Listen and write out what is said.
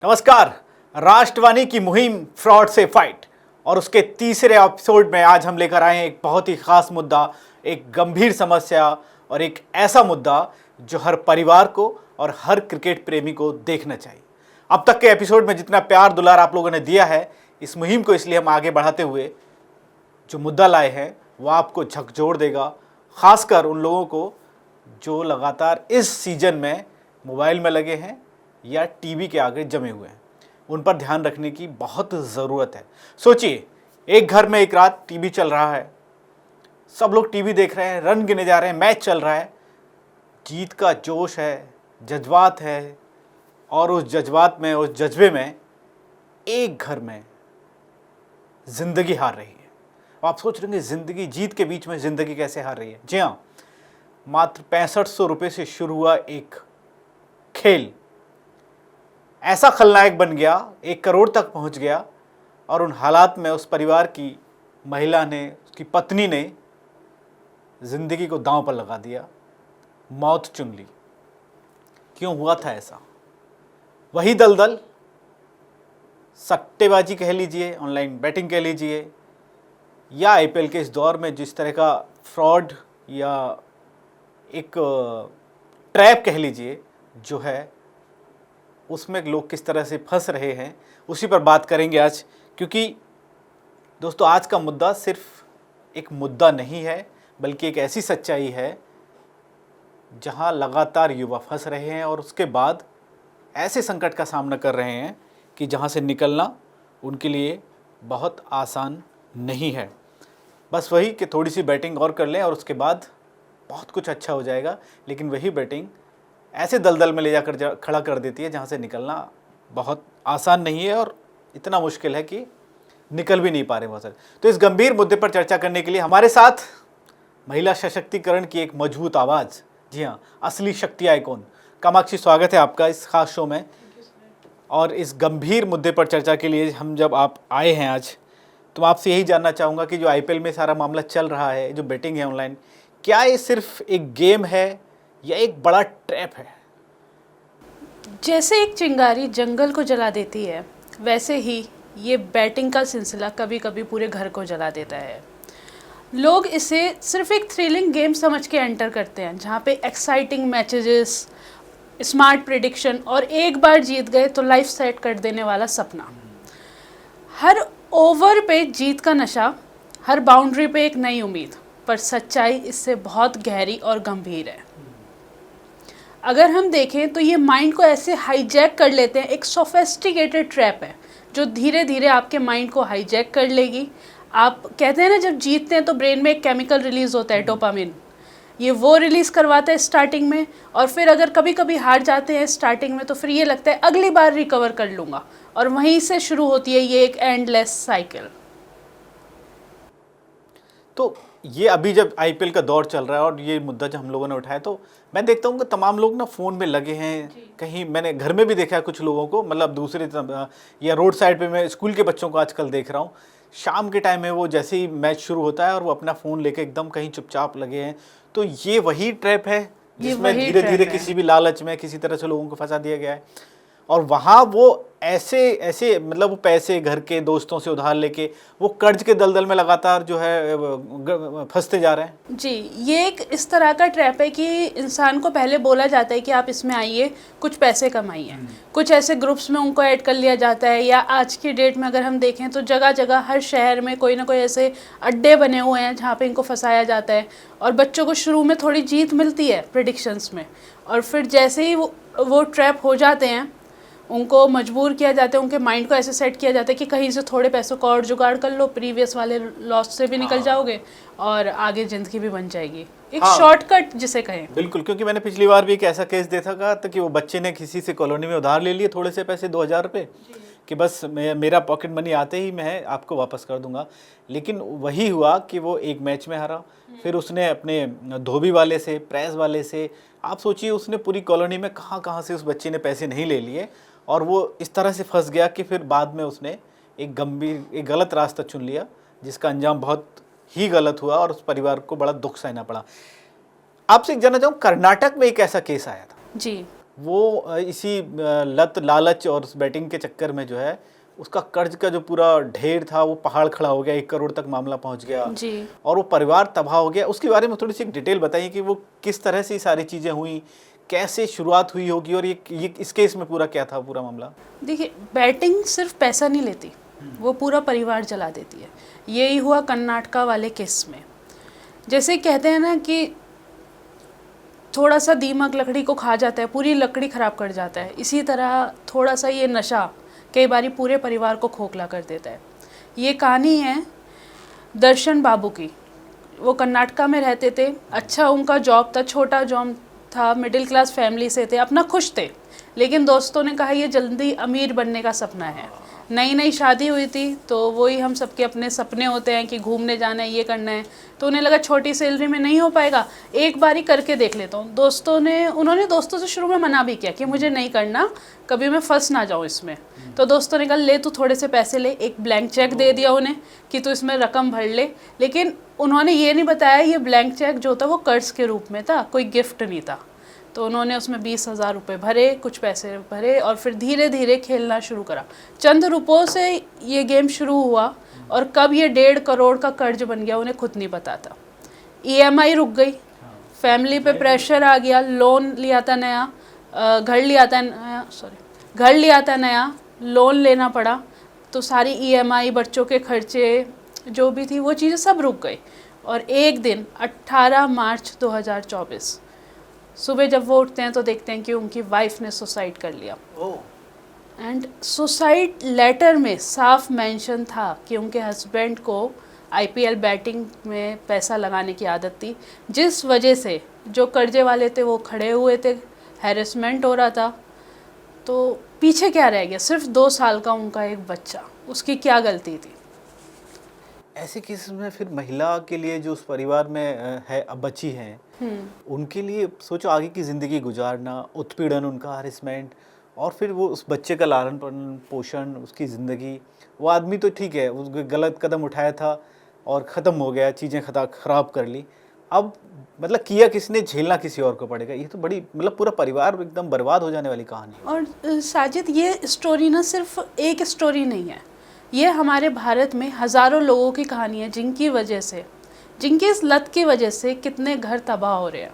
नमस्कार। राष्ट्रवाणी की मुहिम फ्रॉड से फाइट और उसके तीसरे एपिसोड में आज हम लेकर आए हैं एक बहुत ही खास मुद्दा, एक गंभीर समस्या और एक ऐसा मुद्दा जो हर परिवार को और हर क्रिकेट प्रेमी को देखना चाहिए। अब तक के एपिसोड में जितना प्यार दुलार आप लोगों ने दिया है इस मुहिम को, इसलिए हम आगे बढ़ाते हुए जो मुद्दा लाए हैं वो आपको झकझोर देगा, खासकर उन लोगों को जो लगातार इस सीजन में मोबाइल में लगे हैं या टीवी के आगे जमे हुए हैं। उन पर ध्यान रखने की बहुत ज़रूरत है। सोचिए, एक घर में एक रात टीवी चल रहा है, सब लोग टीवी देख रहे हैं, रन गिने जा रहे हैं, मैच चल रहा है, जीत का जोश है, जज्बात है और उस जज्बात में, उस जज्बे में एक घर में ज़िंदगी हार रही है। आप सोच रहे होंगे ज़िंदगी, जीत के बीच में ज़िंदगी कैसे हार रही है? जी हाँ, मात्र 6500 रुपये से शुरू हुआ एक खेल ऐसा खलनायक बन गया, 1 करोड़ तक पहुंच गया और उन हालात में उस परिवार की महिला ने, उसकी पत्नी ने ज़िंदगी को दांव पर लगा दिया, मौत चुन ली। क्यों हुआ था ऐसा? वही दलदल, सट्टेबाजी कह लीजिए, ऑनलाइन बैटिंग कह लीजिए, या आईपीएल के इस दौर में जिस तरह का फ्रॉड या एक ट्रैप कह लीजिए जो है, उसमें लोग किस तरह से फंस रहे हैं, उसी पर बात करेंगे आज। क्योंकि दोस्तों, आज का मुद्दा सिर्फ एक मुद्दा नहीं है, बल्कि एक ऐसी सच्चाई है जहां लगातार युवा फंस रहे हैं और उसके बाद ऐसे संकट का सामना कर रहे हैं कि जहां से निकलना उनके लिए बहुत आसान नहीं है। बस वही कि थोड़ी सी बैटिंग और कर लें और उसके बाद बहुत कुछ अच्छा हो जाएगा, लेकिन वही बैटिंग ऐसे दलदल में ले जाकर खड़ा कर देती है जहाँ से निकलना बहुत आसान नहीं है और इतना मुश्किल है कि निकल भी नहीं पा रहे बहुत सारे। तो इस गंभीर मुद्दे पर चर्चा करने के लिए हमारे साथ महिला सशक्तिकरण की एक मजबूत आवाज़, जी हाँ, असली शक्ति आइकॉन कामाक्षी, स्वागत है आपका इस खास शो में। और इस गंभीर मुद्दे पर चर्चा के लिए हम जब आप आए हैं आज, तो आपसे यही जानना चाहूँगा कि जो आईपीएल में सारा मामला चल रहा है, जो बेटिंग है ऑनलाइन, क्या ये सिर्फ एक गेम है या एक बड़ा ट्रैप है? जैसे एक चिंगारी जंगल को जला देती है, वैसे ही ये बैटिंग का सिलसिला कभी कभी पूरे घर को जला देता है। लोग इसे सिर्फ एक थ्रिलिंग गेम समझ के एंटर करते हैं, जहाँ पे एक्साइटिंग मैचेस, स्मार्ट प्रेडिक्शन और एक बार जीत गए तो लाइफ सेट कर देने वाला सपना। हर ओवर पे जीत का नशा, हर बाउंड्री पे एक नई उम्मीद, पर सच्चाई इससे बहुत गहरी और गंभीर है। अगर हम देखें तो ये माइंड को ऐसे हाईजैक कर लेते हैं, एक सोफेस्टिकेटेड ट्रैप है जो धीरे धीरे आपके माइंड को हाईजैक कर लेगी। आप कहते हैं ना, जब जीतते हैं तो ब्रेन में एक केमिकल रिलीज़ होता है, डोपामिन, ये वो रिलीज़ करवाता है स्टार्टिंग में, और फिर अगर कभी कभी हार जाते हैं स्टार्टिंग में तो फिर ये लगता है अगली बार रिकवर कर लूँगा, और वहीं से शुरू होती है ये एक एंडलेस साइकिल। तो ये अभी जब आईपीएल का दौर चल रहा है और ये मुद्दा जब हम लोगों ने उठाया, तो मैं देखता हूँ कि तमाम लोग ना फ़ोन में लगे हैं। कहीं मैंने घर में भी देखा है कुछ लोगों को, मतलब दूसरे या रोड साइड पे मैं स्कूल के बच्चों को आजकल देख रहा हूँ, शाम के टाइम में वो जैसे ही मैच शुरू होता है और वो अपना फ़ोन लेके एकदम कहीं चुपचाप लगे हैं। तो ये वही ट्रैप है जिसमें धीरे धीरे किसी भी लालच में किसी तरह से लोगों को फंसा दिया गया है, और वहाँ वो ऐसे मतलब वो पैसे घर के दोस्तों से उधार लेके वो कर्ज के दलदल में लगातार जो है फंसते जा रहे हैं। जी, ये एक इस तरह का ट्रैप है कि इंसान को पहले बोला जाता है कि आप इसमें आइए, कुछ पैसे कमाइए, कुछ ऐसे ग्रुप्स में उनको ऐड कर लिया जाता है, या आज की डेट में अगर हम देखें तो जगह जगह हर शहर में कोई ना कोई ऐसे अड्डे बने हुए हैं जहाँ पे इनको फंसाया जाता है। और बच्चों को शुरू में थोड़ी जीत मिलती है प्रेडिक्शंस में, और फिर जैसे ही वो ट्रैप हो जाते हैं, उनको मजबूर किया जाता है, उनके माइंड को ऐसे सेट किया जाता है कि कहीं से थोड़े पैसों को और जुगाड़ कर लो, प्रीवियस वाले लॉस से भी निकल जाओगे और आगे ज़िंदगी भी बन जाएगी, एक शॉर्टकट जिसे कहें। बिल्कुल, क्योंकि मैंने पिछली बार भी एक ऐसा केस देखा था कि वो बच्चे ने किसी से कॉलोनी में उधार ले लिए थोड़े से पैसे, 2000 रुपये, कि बस मेरा पॉकेट मनी आते ही मैं आपको वापस कर दूंगा। लेकिन वही हुआ कि वो एक मैच में हारा, फिर उसने अपने धोबी वाले से, प्रेस वाले से, आप सोचिए उसने पूरी कॉलोनी में कहाँ से उस बच्चे ने पैसे नहीं ले लिए, और वो इस तरह से फंस गया कि फिर बाद में उसने एक गलत रास्ता चुन लिया, जिसका अंजाम बहुत ही गलत हुआ और उस परिवार को बड़ा दुख सहना पड़ा। आपसे एक जानना चाहूँ, कर्नाटक में एक ऐसा केस आया था जी, वो इसी लत लालच और उस बैटिंग के चक्कर में जो है उसका कर्ज का जो पूरा ढेर था वो पहाड़ खड़ा हो गया, 1 करोड़ तक मामला पहुंच गया जी। और वो परिवार तबाह हो गया। उसके बारे में थोड़ी सी डिटेल बताइए कि वो किस तरह से ये सारी चीज़ें हुई, कैसे शुरुआत हुई होगी और ये इस केस में पूरा क्या था पूरा मामला? देखिए, बैटिंग सिर्फ पैसा नहीं लेती, वो पूरा परिवार जला देती है। यही हुआ कर्नाटका वाले केस में। जैसे कहते हैं ना कि थोड़ा सा दीमक लकड़ी को खा जाता है, पूरी लकड़ी ख़राब कर जाता है, इसी तरह थोड़ा सा ये नशा कई बारी पूरे परिवार को खोखला कर देता है। ये कहानी है दर्शन बाबू की। वो कर्नाटका में रहते थे, अच्छा उनका जॉब था, छोटा जॉब था, मिडिल क्लास फैमिली से थे, अपना खुश थे। लेकिन दोस्तों ने कहा ये जल्दी अमीर बनने का सपना है। नई नई शादी हुई थी, तो वही हम सबके अपने सपने होते हैं कि घूमने जाना है, ये करना है। तो उन्हें लगा छोटी सैलरी में नहीं हो पाएगा, एक बारी करके देख लेता हूँ। उन्होंने दोस्तों से शुरू में मना भी किया कि मुझे नहीं करना, कभी मैं फंस ना जाऊँ इसमें। तो दोस्तों ने कहा ले तू थोड़े से पैसे ले, एक ब्लैंक चेक दे दिया उन्हें कि तू इसमें रकम भर ले। लेकिन उन्होंने ये नहीं बताया ये ब्लैंक चेक जो था वो कर्ज के रूप में था, कोई गिफ्ट नहीं था। तो उन्होंने उसमें 20,000 रुपये भरे, कुछ पैसे भरे और फिर धीरे धीरे खेलना शुरू करा। चंद रुपयों से ये गेम शुरू हुआ और कब ये 1.5 करोड़ का कर्ज बन गया उन्हें खुद नहीं पता था। EMI रुक गई, फैमिली पे प्रेशर आ गया, लोन लिया था नया, घर लिया था नया, लोन लेना पड़ा। तो सारी EMI, बच्चों के खर्चे जो भी थी वो चीज़ें सब रुक गई। और एक दिन 18 मार्च 2024 सुबह जब वो उठते हैं तो देखते हैं कि उनकी वाइफ ने सुसाइड कर लिया। एंड सुसाइड लेटर में साफ मेंशन था कि उनके हस्बैंड को IPL बैटिंग में पैसा लगाने की आदत थी, जिस वजह से जो कर्जे वाले थे वो खड़े हुए थे, हैरेसमेंट हो रहा था। तो पीछे क्या रह गया? सिर्फ 2 साल का उनका एक बच्चा, उसकी क्या गलती थी? ऐसे केस में फिर महिला के लिए जो उस परिवार में है अब बची हैं, उनके लिए सोचो आगे की ज़िंदगी गुजारना, उत्पीड़न उनका, हरेसमेंट और फिर वो उस बच्चे का लालन पोषण, उसकी ज़िंदगी। वो आदमी तो ठीक है, उसने गलत कदम उठाया था और ख़त्म हो गया, चीज़ें ख़राब कर ली। अब मतलब किया किसने, झेलना किसी और को पड़ेगा। ये तो बड़ी मतलब पूरा परिवार एकदम बर्बाद हो जाने वाली कहानी है। और साजिद, ये स्टोरी ना सिर्फ एक स्टोरी नहीं है, ये हमारे भारत में हज़ारों लोगों की कहानी है जिनकी वजह से, जिनकी इस लत की वजह से कितने घर तबाह हो रहे हैं।